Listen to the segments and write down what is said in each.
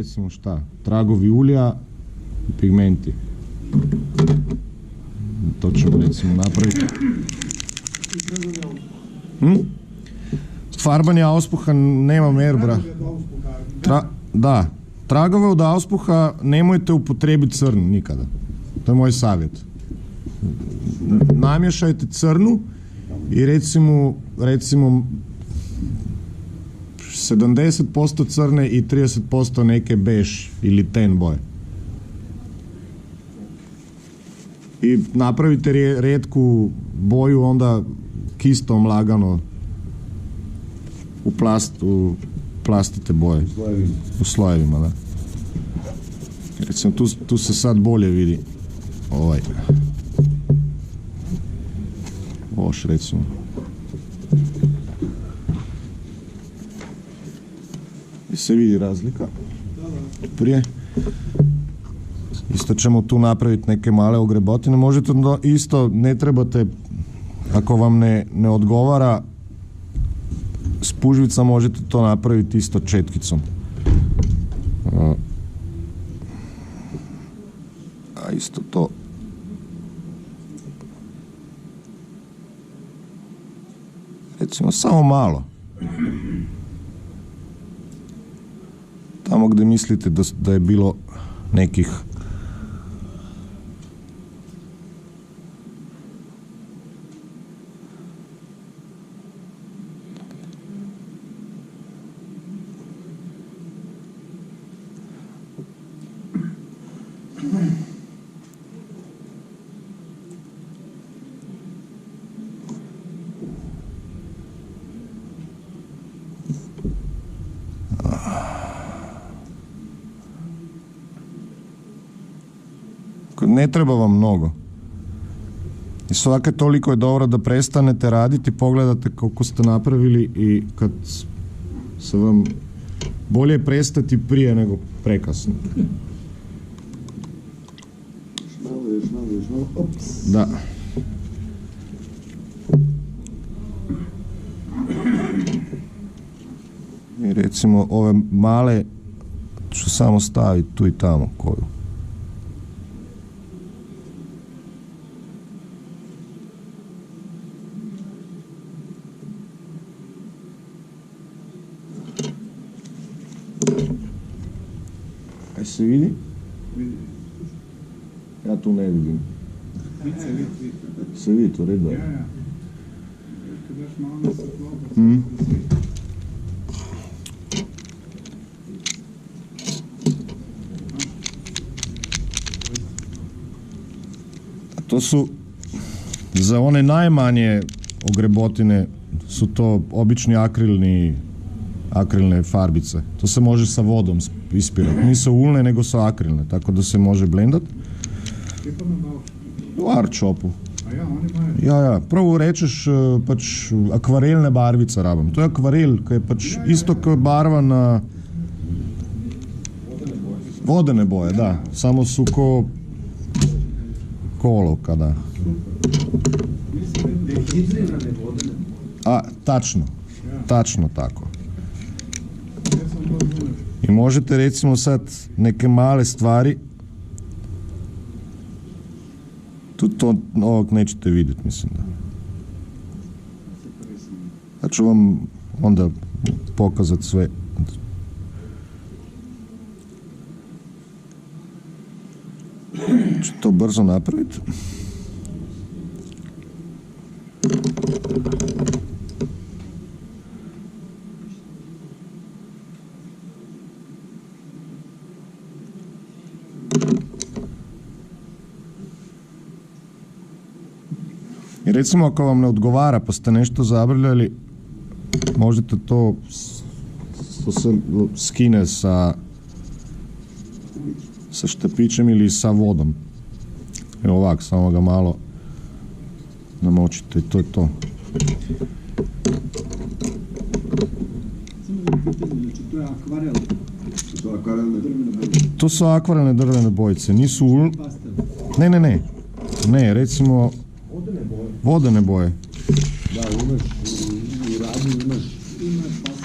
Recimo šta, tragovi ulja i pigmenti. To ćemo recimo napraviti. Farbanje auspuha nema merbra. Da, tragove od auspuha nemojte upotrijebiti crnu nikada. To je moj savjet. Namješajte crnu i recimo 70% crne i 30% neke bež ili ten boje. I napravite rijetku boju, onda kistom lagano plastite boje. U slojevima, da. Recimo tu se sad bolje vidi oš recimo. I se vidi razlika. Prije. Isto ćemo tu napraviti neke male ogrebotine. Možete isto, ne trebate, ako vam ne odgovara spužvica, možete to napraviti isto četkicom. A isto to. Recimo samo malo. Tamo gdje mislite da je bilo nekih ne treba vam mnogo. I svake toliko je dobro da prestanete raditi, pogledate koliko ste napravili i kad se vam bolje prestati prije nego prekasno. Da. I recimo ove male ću samo staviti tu i tamo koju. Kaj se vidi? Ja tu ne vidim. Se vidi to, red da je. To su, za one najmanje ogrebotine, su to obični akrilne farbice. To se može sa vodom ispirati. Nisu ulne, nego su akrilne, tako da se može blendati. U arčopu. Ja. Prvo rečeš pač akvarelne barvice rabam. To je akvarel, ki je pač isto kot barva na vodene boje, da. Samo su ko olovka, da. A, tačno tako. I možete recimo sad neke male stvari, to ovog nećete vidjeti, mislim da. Ja ću vam onda pokazati sve. Ću to brzo napraviti. I recimo ako vam ne odgovara pa ste nešto zabrljali, možete to se skine sa štapićem ili sa vodom. Evo ovak, samo ga malo namočite i to je to. To su akvarelne drvene bojice. Nisu Ne, recimo vodene boje. Da, imaš u radnju, imaš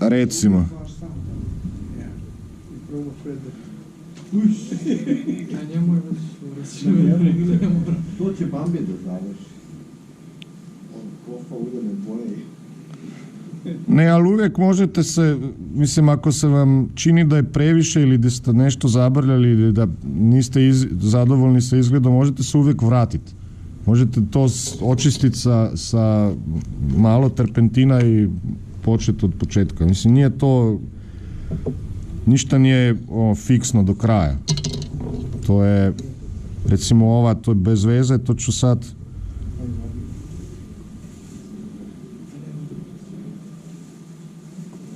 Recimo. Baš sam da. Ja. I probaš vedeti. A njemu je već ne mora. To će Bambi da završi. On kofa udane boje. Ne, ali uvijek možete se, mislim, ako se vam čini da je previše ili da ste nešto zabrljali ili da niste zadovoljni sa izgledom, možete se uvijek vratiti. Možete to očistiti sa malo terpentina i početi od početka. Mislim, nije to, ništa nije fiksno do kraja. To je, recimo ova, to je bez veze, to ću sad...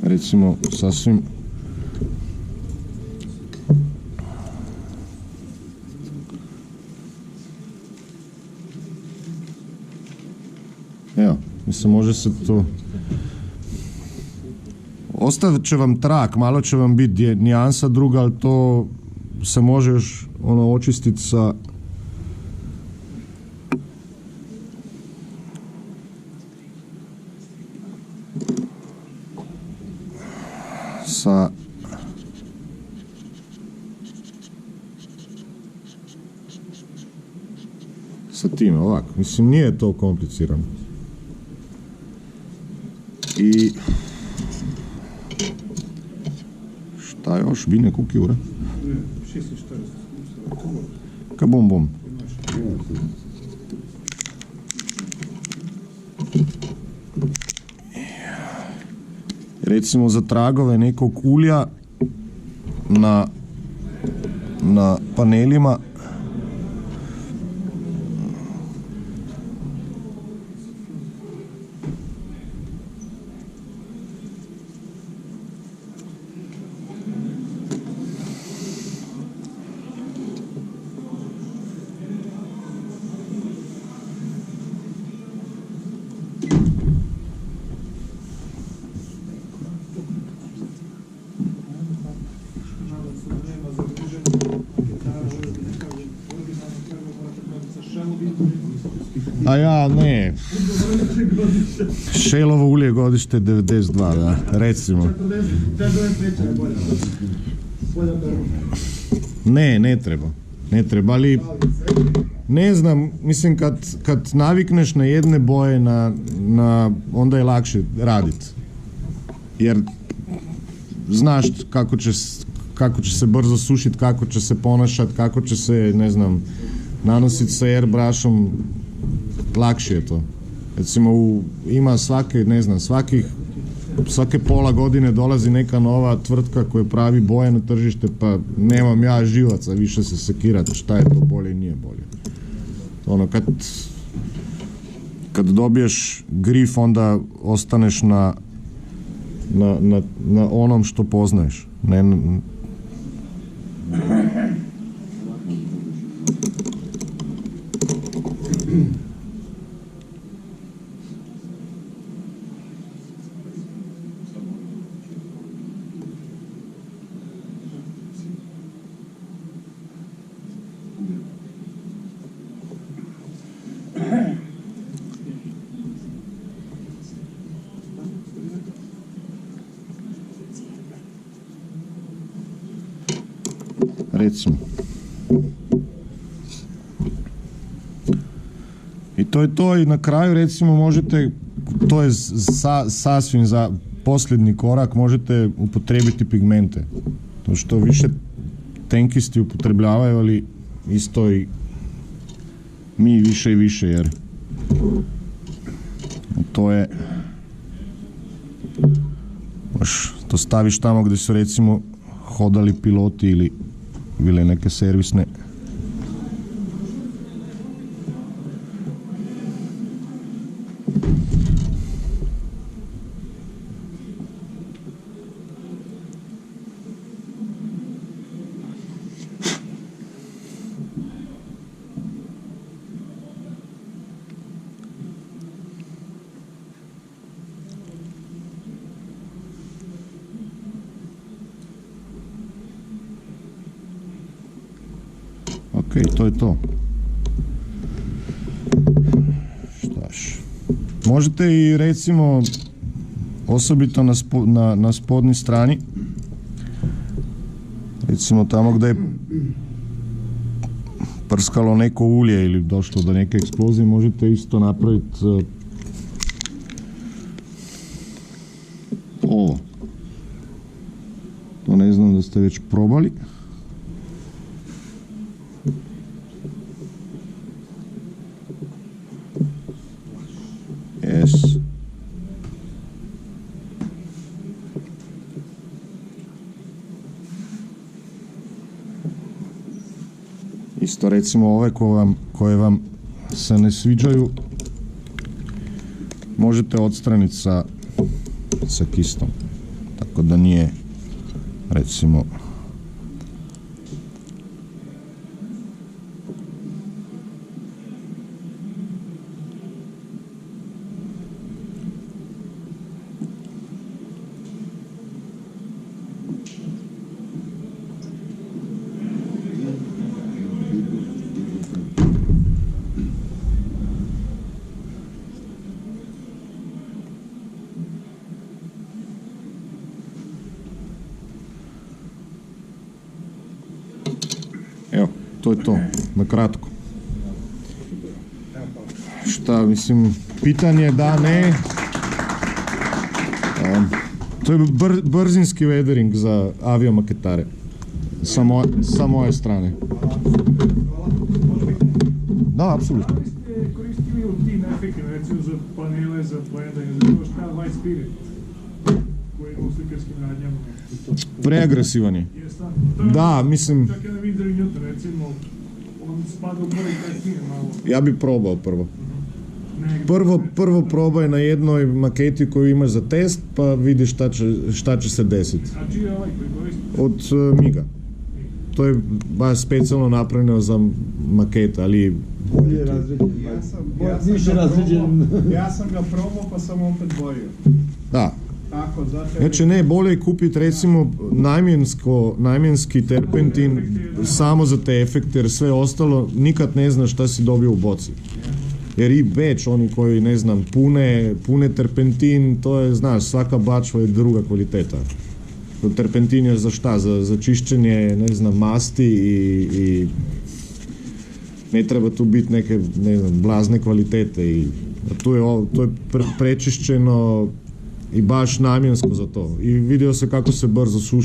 Recimo, sasvim... Evo, mislim, može se to... Ostavit će vam trak, malo će vam biti nijansa druga, ali to se može još očistiti sa time, ovako. Mislim, nije to komplicirano. I šta još? Bine kuki, ura? 640. Kabum bum. Recimo za tragove nekog ulja na panelima a ja ne. Šelovo ulje godište 92, da, recimo. Ne treba. Ne treba, ali ne znam, mislim kad navikneš na jedne boje onda je lakše raditi. Jer znaš kako će se brzo sušiti, kako će se ponašati, kako će se, ne znam, nanositi sa airbrushom, lakše je to. Recimo ima svake pola godine dolazi neka nova tvrtka koja pravi boje na tržište, pa nemam ja živaca više se sekirati šta je to bolje i nije bolje. Ono, kad dobiješ grif, onda ostaneš na onom što poznaješ. Recimo. I to je to, i na kraju recimo možete, to je sasvim za posljednji korak, možete upotrijebiti pigmente. To što više tenkisti upotrebljavaju, ali isto i mi više i više, jer to je, to staviš tamo gdje su recimo hodali piloti ili bile neke servisne. Ok, to je to. Štaš. Možete i recimo osobito na spodnji strani, recimo tamo gdje je prskalo neko ulje ili došlo do neke eksplozije, možete isto napraviti ovo. To ne znam da ste već probali. Yes. Isto recimo ove koje vam se ne sviđaju možete odstraniti sa kistom, tako da nije recimo evo, to je to, na kratko. Šta, mislim, pitanje da, ne. To je brzinski weathering za aviomaketare. Sa moje strane. Da, apsolutno. Da li ste koristili u tim efektima, recimo za panele, za pledanje, za to šta White Spirit, koji je u slikarskim radnjama? Preagresivan je. Da, mislim, Čak jedan Windsor Newton, recimo, on spada u prvi taj tim malo. ja bi probao prvo. Negdje. Prvo probaj na jednoj maketi koju imaš za test, pa vidiš šta će se desiti. A čiji je ovaj koji koristite? Od Miga. To je baš specijalno napravljeno za makete, ali Bolje razređen. Ja sam ga probao pa sam opet borio. da. Tako, zato Znači ne, bolje je kupiti recimo namjenski terpentin samo za te efekte, jer sve ostalo nikad ne znaš šta si dobio u boci. Jer i beč, oni koji, ne znam, pune terpentin, to je, znaš, svaka bačva je druga kvaliteta. Terpentin je za šta? Za čišćenje, ne znam, masti i ne treba tu biti neke, ne znam, blazne kvalitete i to je prečišćeno i baš namjensko za to. I vidio se kako se brzo suši.